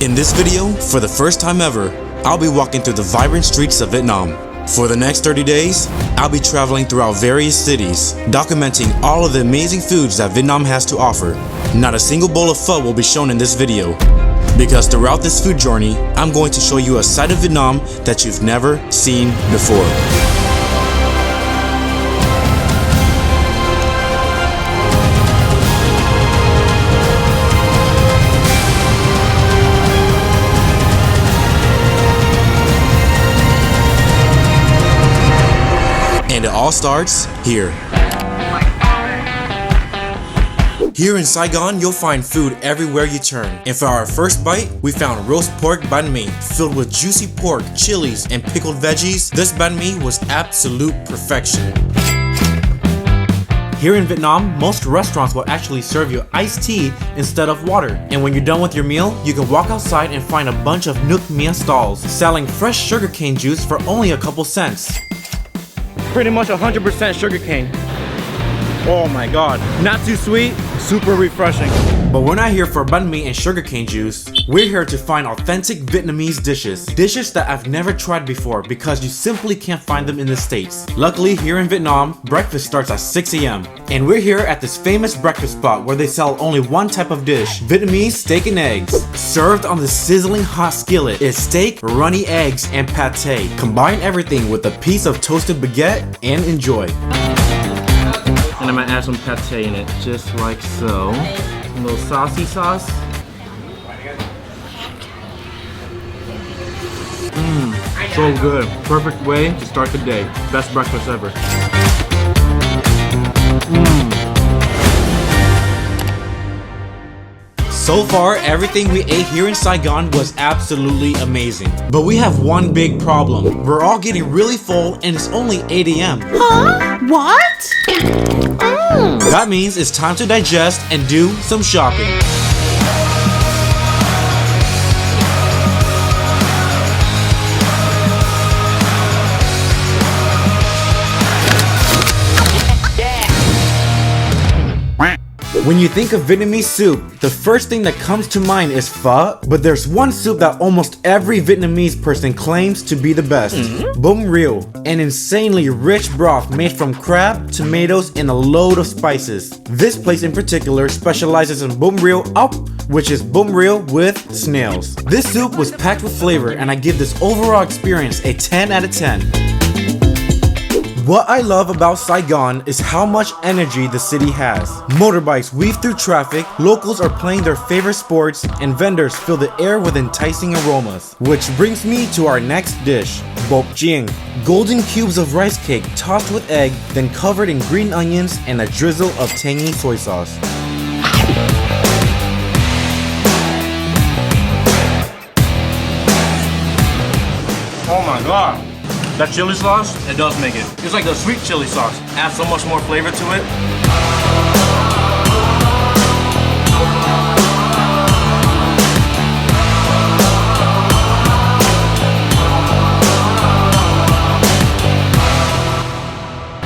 In this video, for the first time ever, I'll be walking through the vibrant streets of Vietnam. For the next 30 days, I'll be traveling throughout various cities, documenting all of the amazing foods that Vietnam has to offer. Not a single bowl of pho will be shown in this video, because throughout this food journey, I'm going to show you a side of Vietnam that you've never seen before. And it all starts here. Here in Saigon, you'll find food everywhere you turn. And for our first bite, we found roast pork banh mi, filled with juicy pork, chilies, and pickled veggies. This banh mi was absolute perfection. Here in Vietnam, most restaurants will actually serve you iced tea instead of water. And when you're done with your meal, you can walk outside and find a bunch of Nuoc Mia stalls selling fresh sugarcane juice for only a couple cents. Pretty much 100% sugarcane. Oh my god. Not too sweet, super refreshing. But we're not here for banh mi and sugarcane juice. We're here to find authentic Vietnamese dishes. Dishes that I've never tried before because you simply can't find them in the States. Luckily, here in Vietnam, breakfast starts at 6 a.m. And we're here at this famous breakfast spot where they sell only one type of dish, Vietnamese steak and eggs. Served on the sizzling hot skillet is steak, runny eggs, and pate. Combine everything with a piece of toasted baguette and enjoy. And I'm gonna add some pate in it, just like so. A little saucy sauce. So good. Perfect way to start the day. Best breakfast ever. So far, everything we ate here in Saigon was absolutely amazing. But we have one big problem. We're all getting really full and it's only 8 a.m. Huh? What? That means it's time to digest and do some shopping. When you think of Vietnamese soup, the first thing that comes to mind is pho, but there's one soup that almost every Vietnamese person claims to be the best. Bún riêu, an insanely rich broth made from crab, tomatoes, and a load of spices. This place in particular specializes in bún riêu ốc, which is bún riêu with snails. This soup was packed with flavor, and I give this overall experience a 10 out of 10. What I love about Saigon is how much energy the city has. Motorbikes weave through traffic, locals are playing their favorite sports, and vendors fill the air with enticing aromas. Which brings me to our next dish, bop chieng. Golden cubes of rice cake tossed with egg, then covered in green onions and a drizzle of tangy soy sauce. Oh my god. That chili sauce, it does make it. It's like the sweet chili sauce. Adds so much more flavor to it.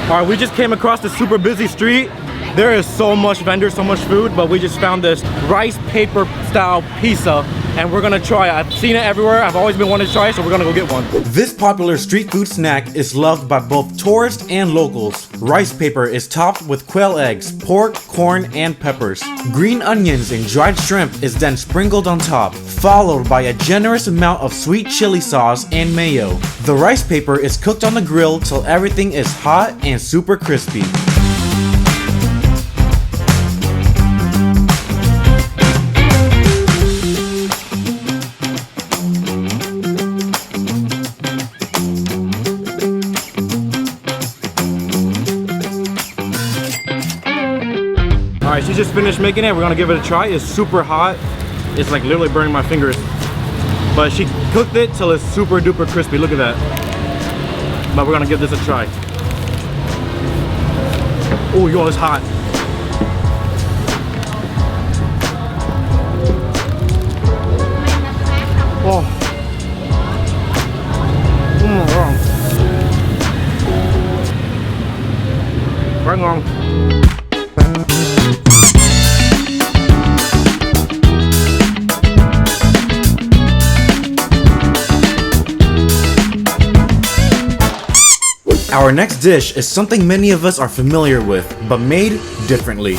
Alright, we just came across the super busy street. There is so much vendors, so much food, but we just found this rice paper style pizza and we're gonna try it. I've seen it everywhere. I've always been wanting to try it, so we're gonna go get one. This popular street food snack is loved by both tourists and locals. Rice paper is topped with quail eggs, pork, corn, and peppers. Green onions and dried shrimp is then sprinkled on top, followed by a generous amount of sweet chili sauce and mayo. The rice paper is cooked on the grill till everything is hot and super crispy. Alright, she just finished making it. We're gonna give it a try. It's super hot. It's like literally burning my fingers. But she cooked it till it's super duper crispy. Look at that. But we're gonna give this a try. Oh, yo, it's hot. Oh. Oh my god. Bring on. Our next dish is something many of us are familiar with, but made differently.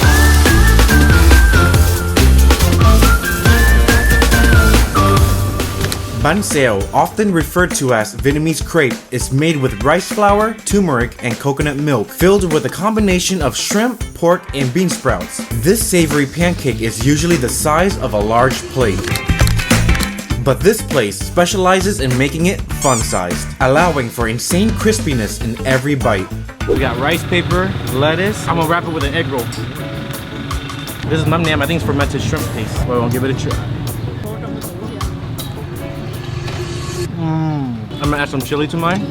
Bánh xèo, often referred to as Vietnamese crepe, is made with rice flour, turmeric, and coconut milk, filled with a combination of shrimp, pork, and bean sprouts. This savory pancake is usually the size of a large plate. But this place specializes in making it fun-sized, allowing for insane crispiness in every bite. We got rice paper, lettuce. I'm gonna wrap it with an egg roll. This is mâm nêm, I think it's fermented shrimp paste. Well, I'll give it a try. I'm gonna add some chili to mine.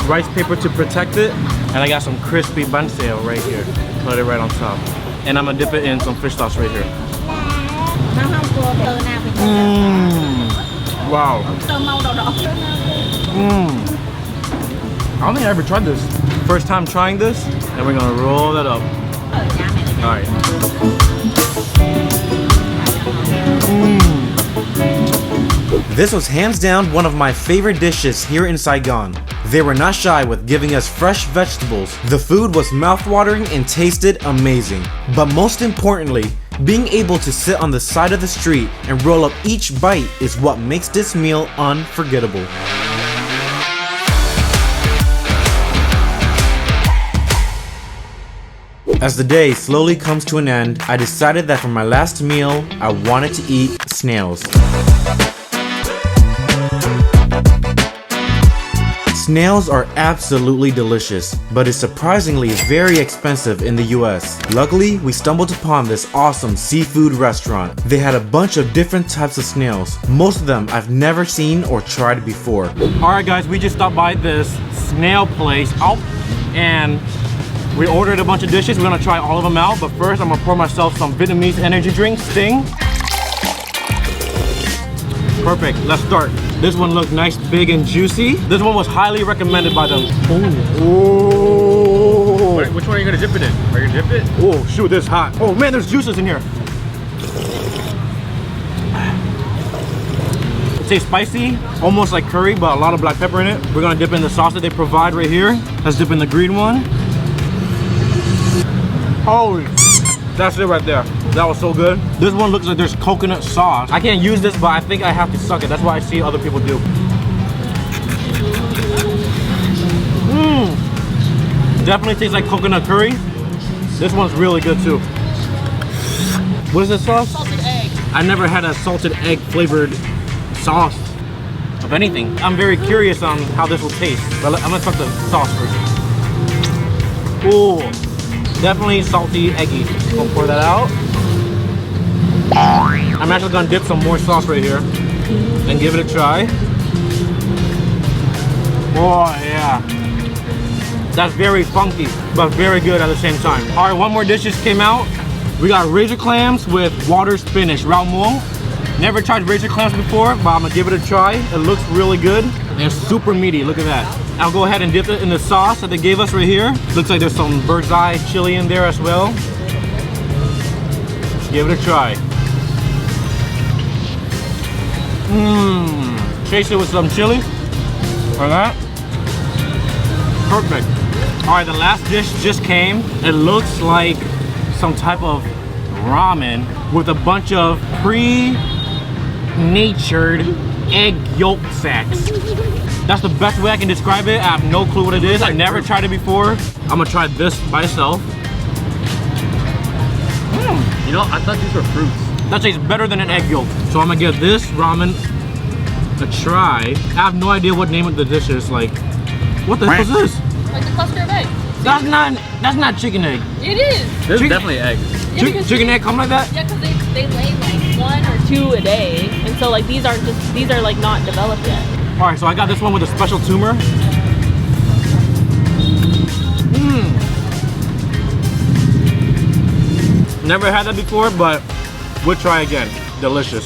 Rice paper to protect it. And I got some crispy bánh xèo right here. Put it right on top. And I'm gonna dip it in some fish sauce right here. Wow. I don't think I ever tried this. First time trying this, and we're gonna roll that up. Alright. This was hands down one of my favorite dishes here in Saigon. They were not shy with giving us fresh vegetables. The food was mouth-watering and tasted amazing. But most importantly, being able to sit on the side of the street and roll up each bite is what makes this meal unforgettable. As the day slowly comes to an end, I decided that for my last meal, I wanted to eat snails. Snails are absolutely delicious, but is surprisingly very expensive in the US. Luckily, we stumbled upon this awesome seafood restaurant. They had a bunch of different types of snails. Most of them I've never seen or tried before. Alright guys, we just stopped by this snail place and we ordered a bunch of dishes. We're gonna try all of them out, but first I'm gonna pour myself some Vietnamese energy drink, Sting. Perfect, let's start. This one looked nice, big, and juicy. This one was highly recommended by them. Ooh. Which one are you gonna dip it in? Are you gonna dip it? Oh shoot, this is hot. Oh man, there's juices in here. It tastes spicy, almost like curry, but a lot of black pepper in it. We're gonna dip in the sauce that they provide right here. Let's dip in the green one. Holy, that's it right there. That was so good. This one looks like there's coconut sauce. I can't use this, but I think I have to suck it. That's what I see other people do. Definitely tastes like coconut curry. This one's really good too. What is this sauce? Salted egg. I never had a salted egg flavored sauce of anything. I'm very curious on how this will taste. But I'm gonna suck the sauce first. Ooh, definitely salty, eggy. We'll pour that out. I'm actually gonna dip some more sauce right here and give it a try. Oh yeah. That's very funky, but very good at the same time. All right, one more dish just came out. We got razor clams with water spinach, rau muong. Never tried razor clams before, but I'm gonna give it a try. It looks really good and super meaty, look at that. I'll go ahead and dip it in the sauce that they gave us right here. Looks like there's some bird's eye chili in there as well. Give it a try. Chase it with some chili. Like that. Perfect. All right, the last dish just came. It looks like some type of ramen with a bunch of pre-natured egg yolk sacs. That's the best way I can describe it. I have no clue what it is. I've never tried it before. I'm gonna try this by itself. You know, I thought these were fruits. That tastes better than an egg yolk. So I'm gonna give this ramen a try. I have no idea what name of the dish is. Like, what the hell is this? Like the cluster of eggs. That's not chicken egg. It is. This is definitely eggs. Yeah, Chicken egg come like that? Yeah, because they lay like 1 or 2 a day, and so like these are like not developed yet. All right, so I got this one with a special tumor. Never had that before, but we'll try again. Delicious.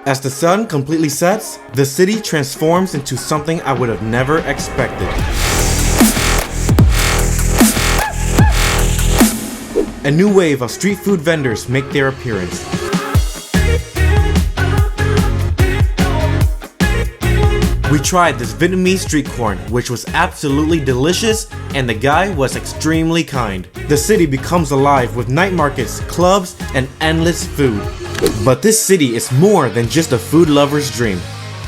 As the sun completely sets, the city transforms into something I would have never expected. A new wave of street food vendors make their appearance. We tried this Vietnamese street corn, which was absolutely delicious, and the guy was extremely kind. The city becomes alive with night markets, clubs, and endless food. But this city is more than just a food lover's dream.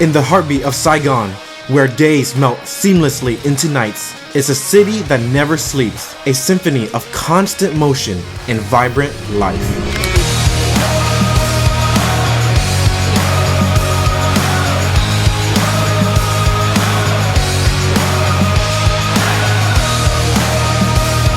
In the heartbeat of Saigon, where days melt seamlessly into nights, is a city that never sleeps, a symphony of constant motion and vibrant life.